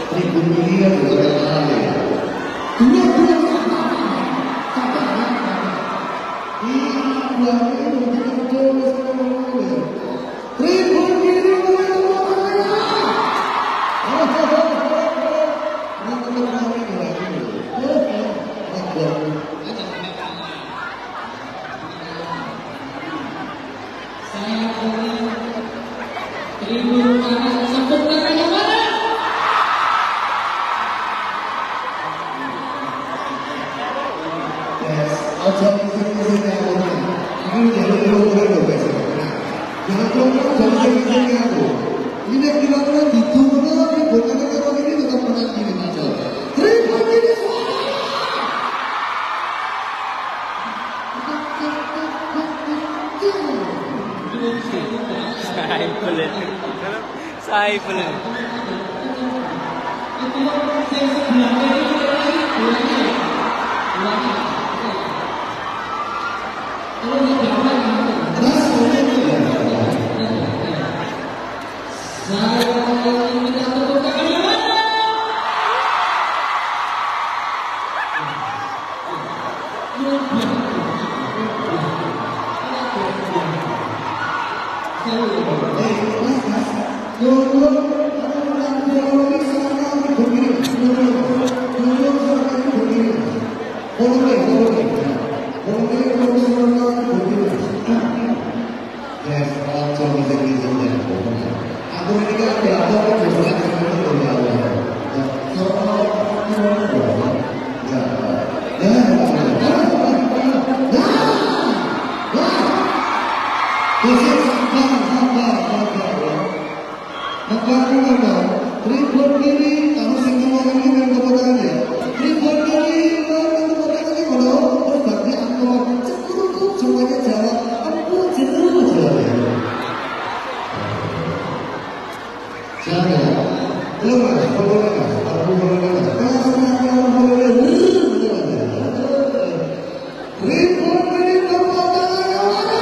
tribun ini adalah hal ya. Dua-dua sama. Iya, itu terus tribun ini ini yang dilakukan di dunia bukan kalau ini tetap menang ini aja. Tribun ini Saifullah. tribun kiri, kamu singgung orang ini dan kemudiannya. Tribun kiri, terus bagi aku cukup semuanya jawab. Aku jenuh jawabnya. Jangan, belum mas, boleh mas, aku boleh mas. Tribun kiri kemudiannya mana?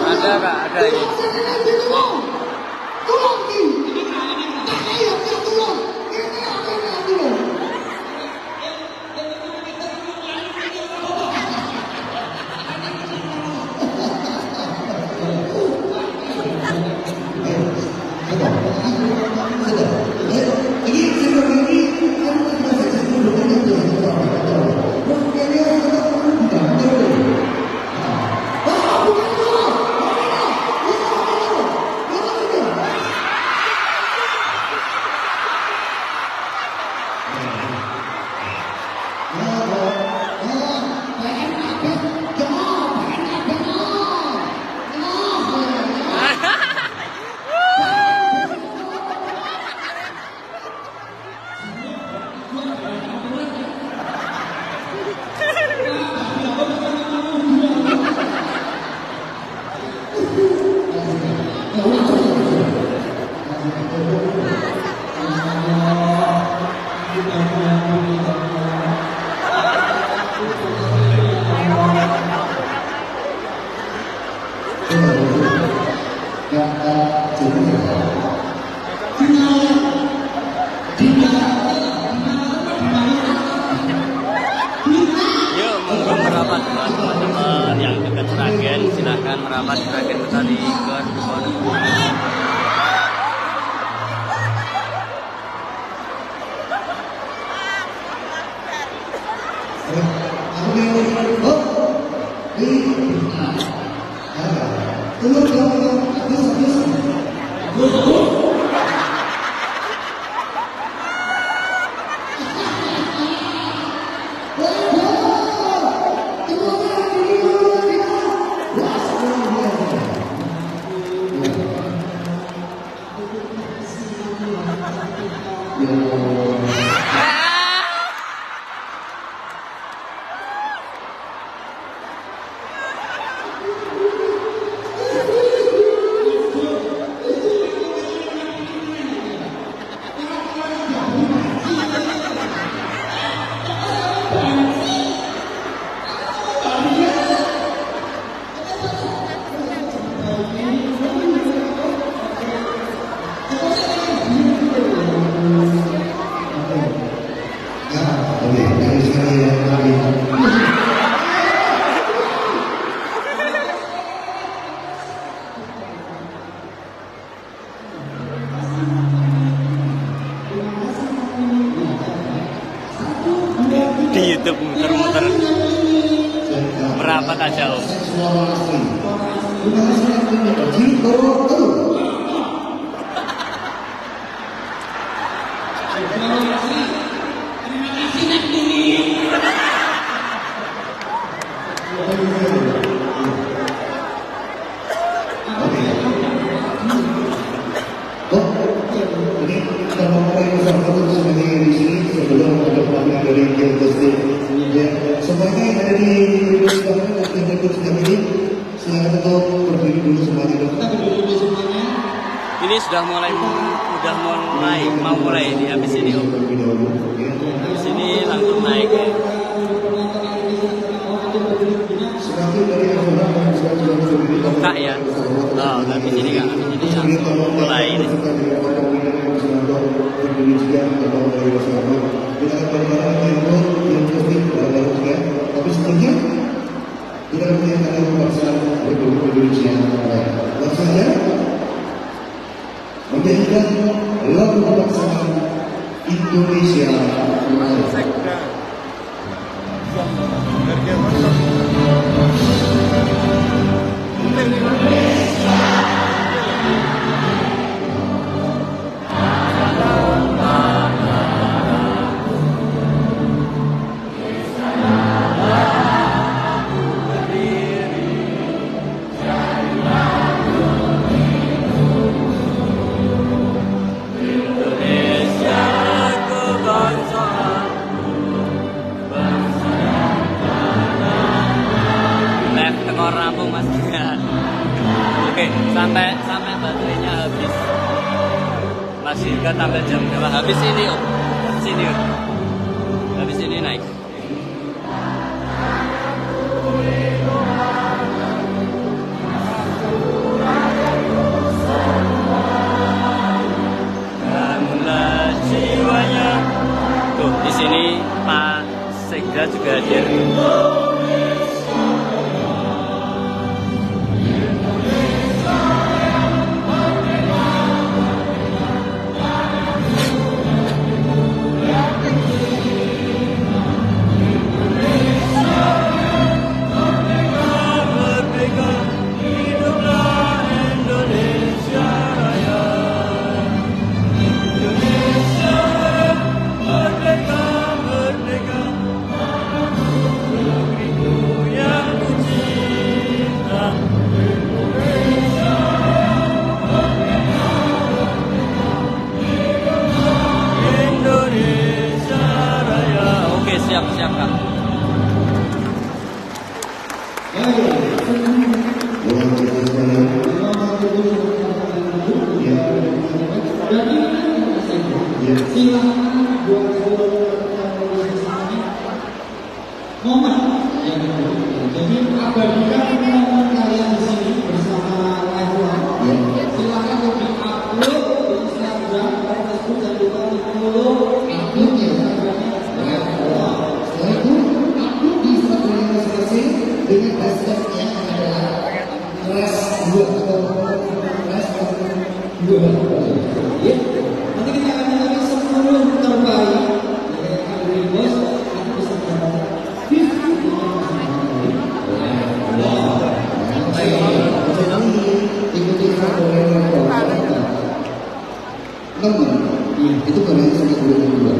Ada Kak, ada ini. Tolong, Yuk, monggo merapat buat teman-teman yang dekat Sragen, silahkan merapat Sragen Betawi ke Diponegoro. Di YouTube muter-muter merapat aja Om. Semuanya yang ada di semuanya yang ikut sedang ini silakan untuk berdiri dulu semuanya. Kita berdiri dulu semuanya. Ini sudah mulai mau mulai ini habis ini Om. Habis ini langsung naik ya. Buka ya. Oh, habis ini kan habis ini langsung mulai ini. Tapi sebelumnya kita punya kalian bangsa Republik Indonesia bangsanya menjadikan lagu kebangsaan Indonesia rampung Mas. Oke, sampai baterainya habis. Masih kan sampai jam berapa? Habis ini Om. Sini Om. Habis ini naik. Bangunlah jiwanya. Tuh, di sini Pak Sekda juga hadir. momen yang itu. Jadi abadikan momen kalian di sini bersama Lehuan. Silakan di upload di Instagram, Facebook dan juga di follow upload di Instagramnya Lehuan. Setelah itu upload di Instagram masing-masing dengan hashtagnya adalah res2 atau res2. Ya. Nanti kita akan mencari 10 terbaik. Itu kalian sudah boleh berdua.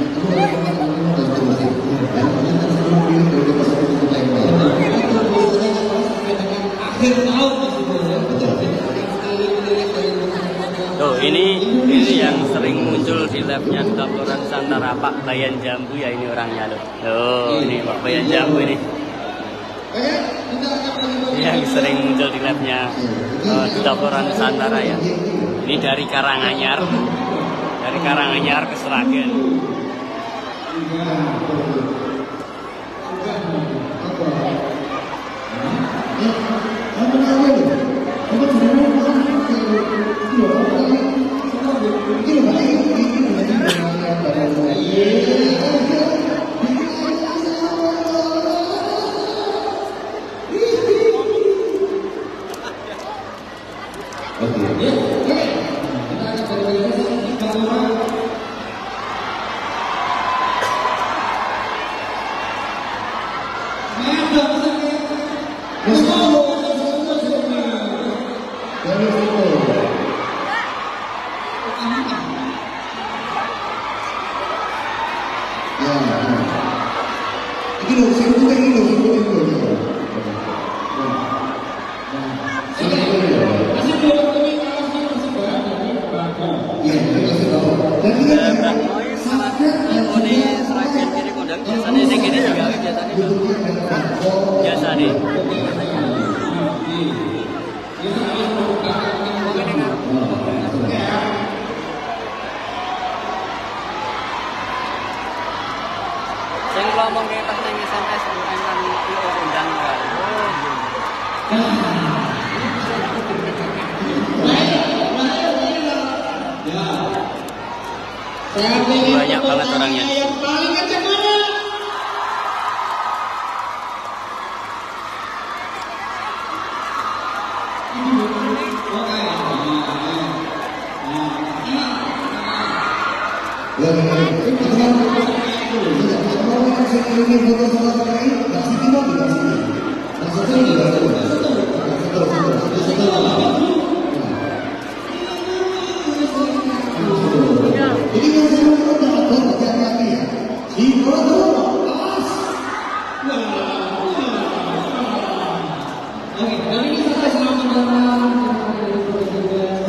Kamu harus mengenal dan terusir. Dan kalian harus memilih dari pasal itu yang lain. Itu biasanya kalau sampai dengan akhir tahun masih boleh. Betul. Tuh ini yang sering muncul di labnya Duta Kelurahan Nusantara Pak Bayan Jambu ya, ini orangnya loh. Tuh ini Pak Bayan Jambu ini. Yang sering muncul di labnya Duta Kelurahan Nusantara ya. Ini dari Karanganyar. Dari Karanganyar ke Sragen. Biasa nih. Saya ngomong kayak pas nang SMS kan yo undang kan. Banyak banget orangnya. Yang paling kencang mana?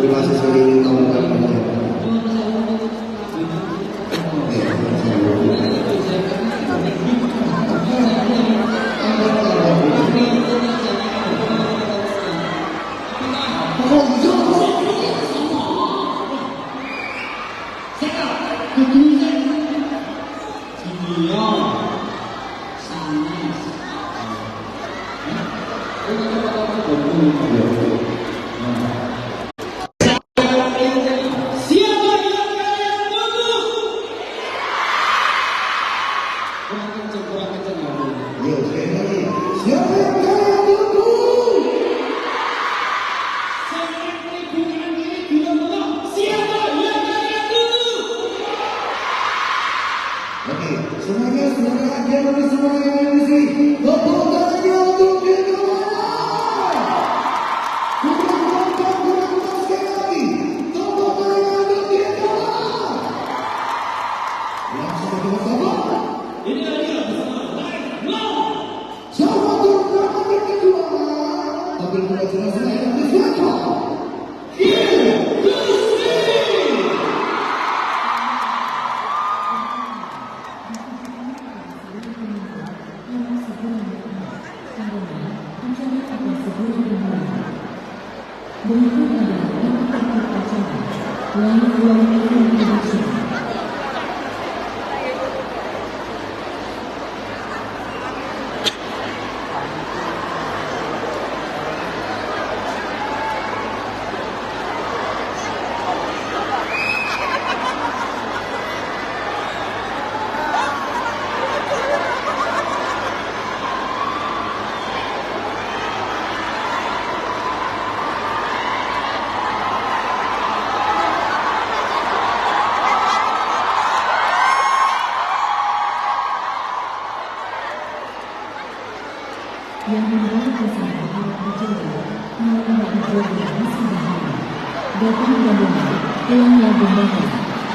Terima kasih sekali teman-teman. yang membawa pasangan harap dicoba melalui hidrogen sederhana. Datang rombongan, pulangnya bundaran.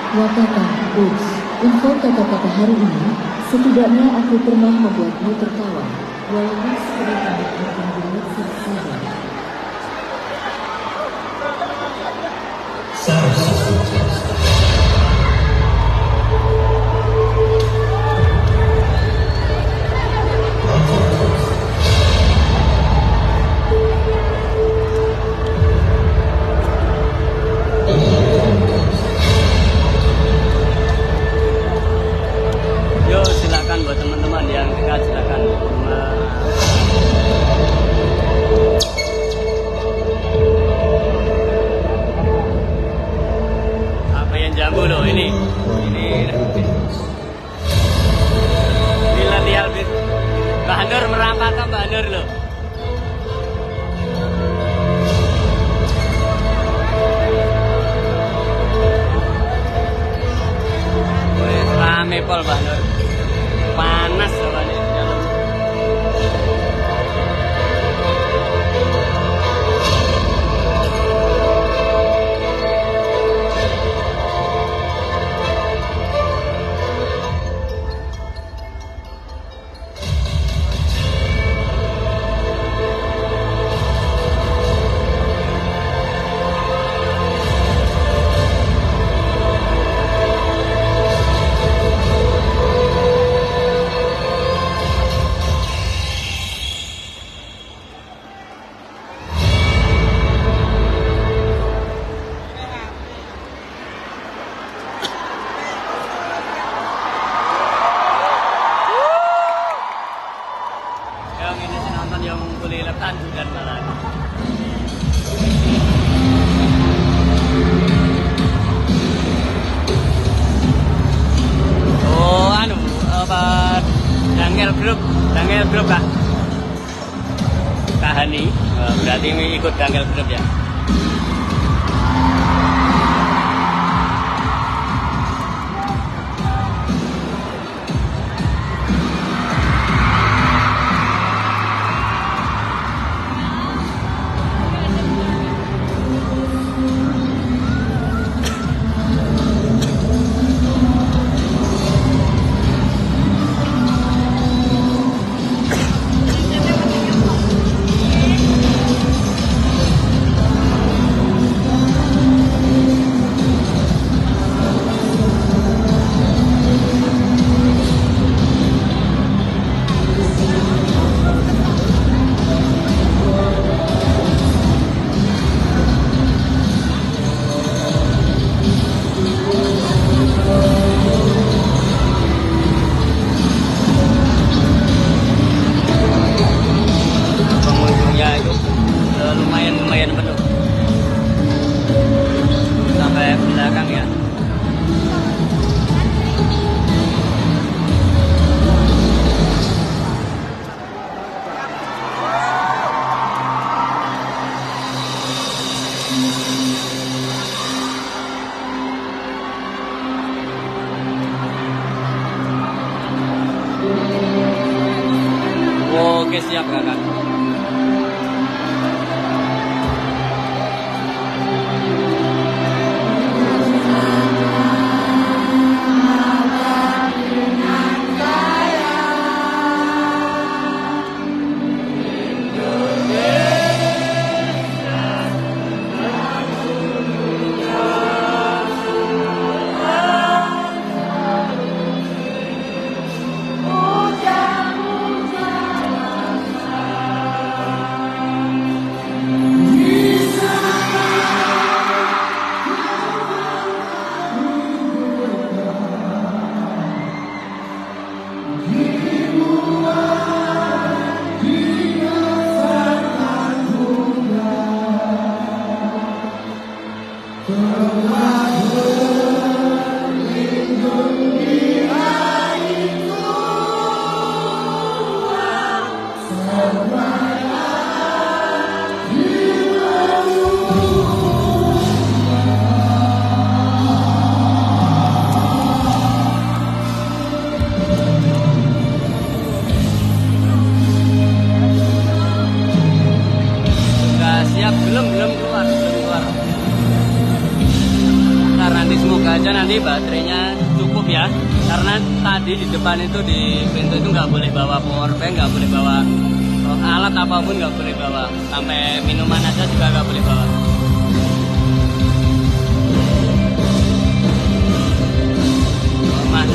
Wakata, ups, info kata-kata hari ini, setidaknya aku pernah membuatmu tertawa, walaupun sekedar tanda akan bulat saja. Yo, silakan buat teman-teman yang dekat, silakan. Apa yang jambu loh ini? Ini latihan Mbak Nur merapat Mbak Nur loh. Wes rame pol Mbak Nur. Panas soalnya di dalam. Yang ini sih nonton yang boleh lepas juga malah. Oh, anu apa Dangel Group Kak. Kak Hani, berarti ini ikut Dangel Group ya. Pengunjungnya itu lumayan penuh sampai belakang ya. Oke, siap kakak. ini baterainya cukup ya, karena tadi di depan itu di pintu itu nggak boleh bawa power bank, nggak boleh bawa alat apapun, nggak boleh bawa, sampai minuman aja juga nggak boleh bawa. Mas,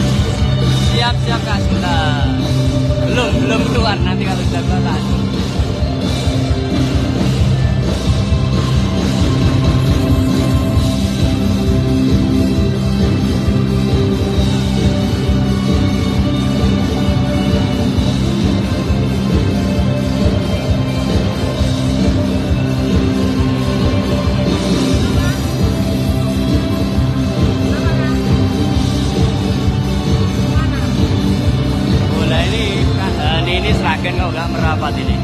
siap-siap Kak sudah. Belum keluar, nanti kalau sudah keluar. Ini Sragen kok nggak merapat ini.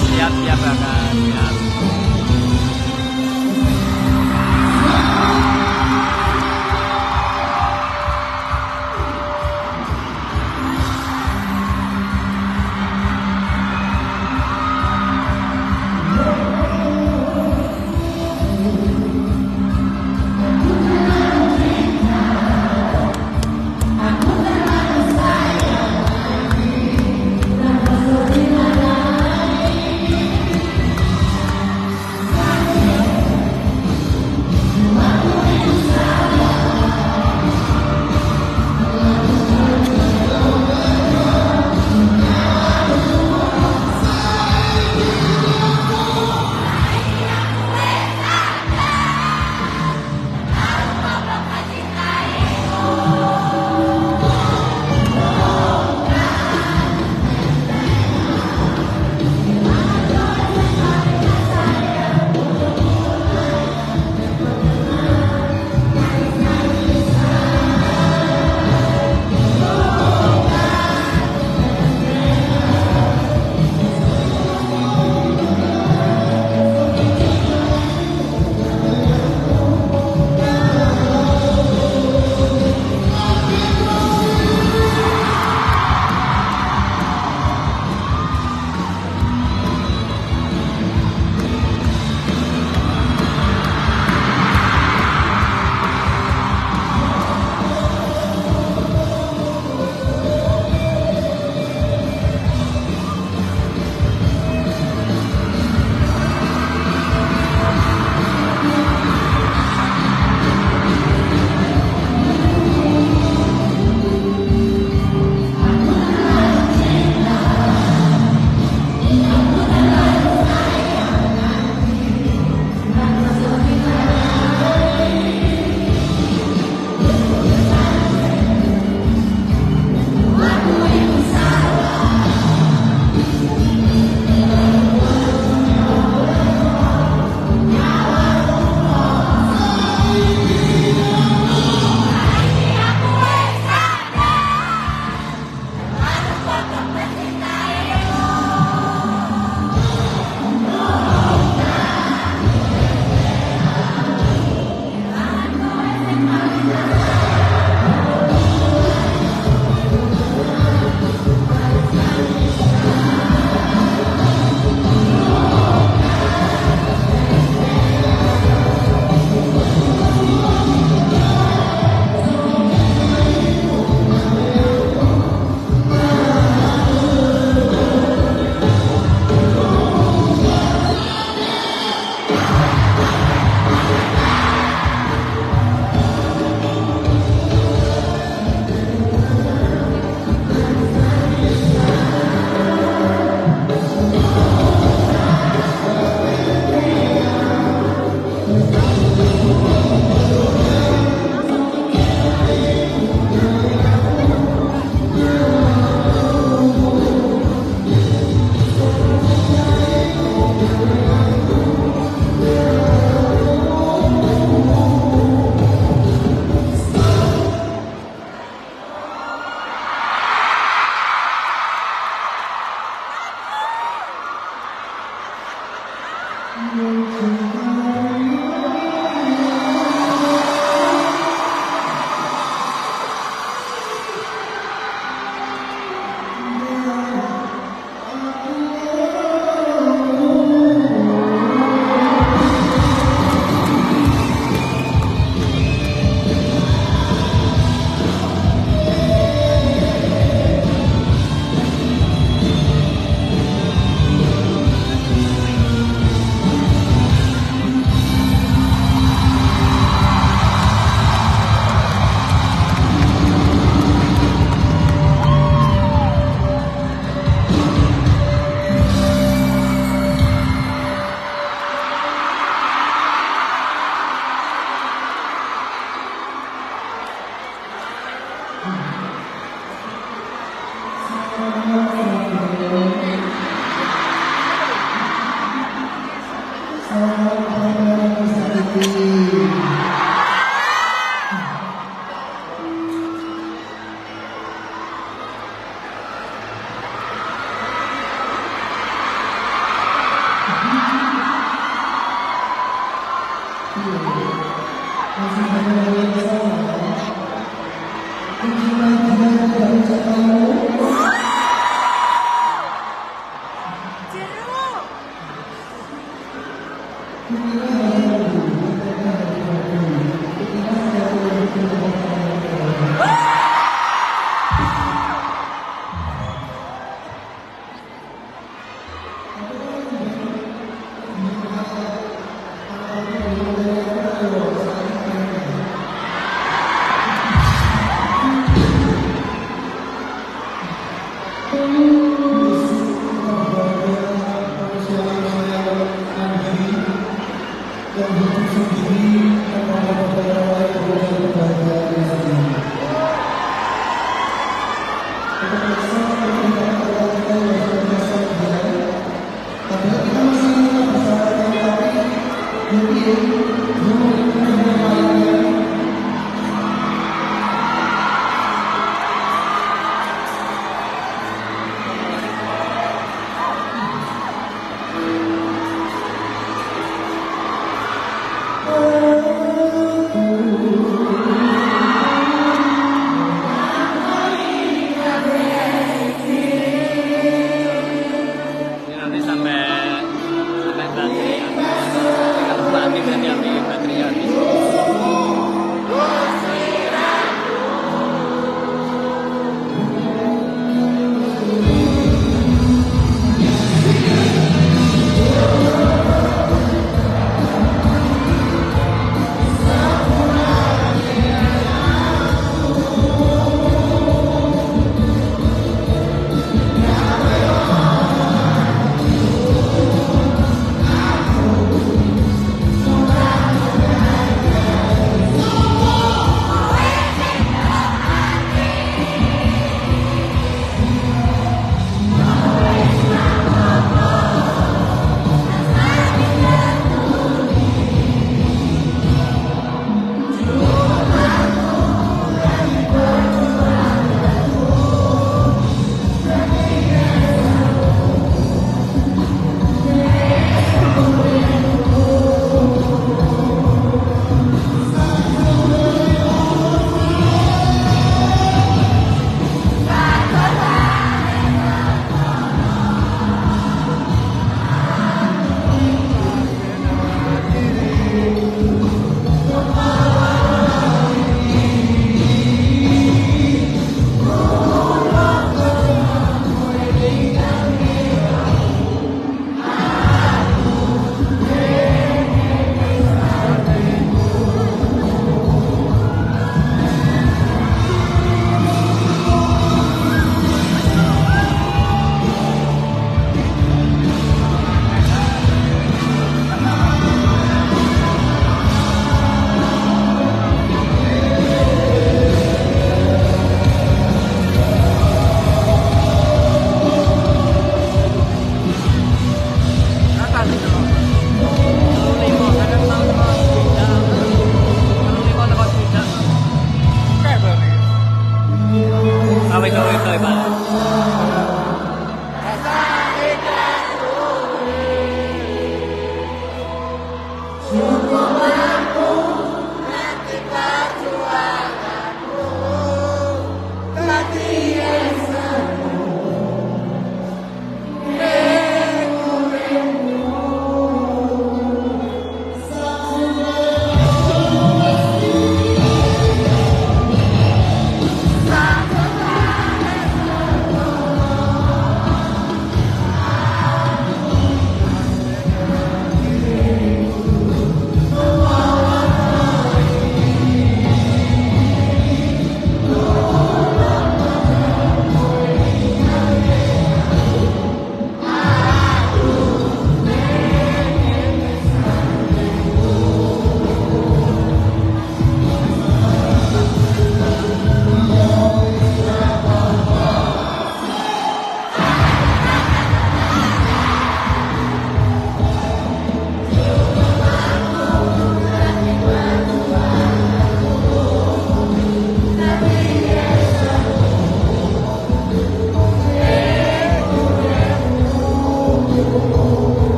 Siap-siap Kakak, siap.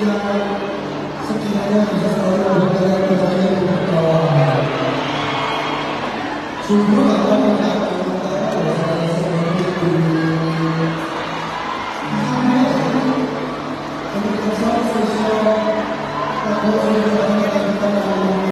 yang sekiranya bisa selalu memberikan kepada kita. Sungguh apa kita Terima kasih.